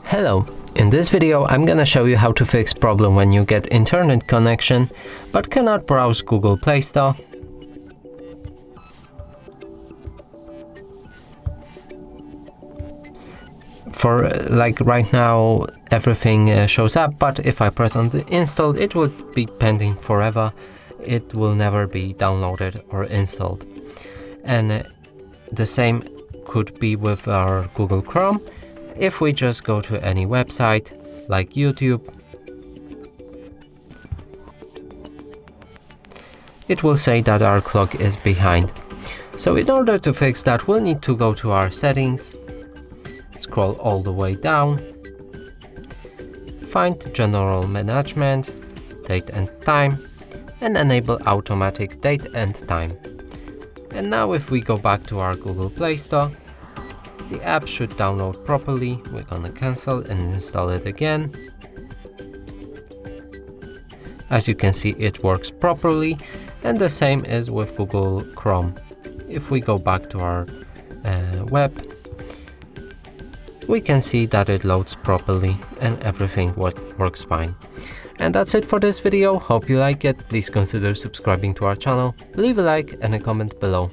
Hello, in this video I'm gonna show you how to fix problem when you get internet connection but cannot browse Google Play Store. For like right now everything shows up, but if I press on the install it will be pending forever. It will never be downloaded or installed. And the same could be with our Google Chrome. If we just go to any website like YouTube, it will say that our clock is behind. So in order to fix that, we'll need to go to our settings, scroll all the way down, find General Management, Date and Time, and enable Automatic Date and Time. And now if we go back to our Google Play Store, the app should download properly. We're gonna cancel and install it again. As you can see, it works properly, and the same is with Google Chrome. If we go back to our web, we can see that it loads properly and everything works fine. And that's it for this video. Hope you like it. Please consider subscribing to our channel, leave a like and a comment below.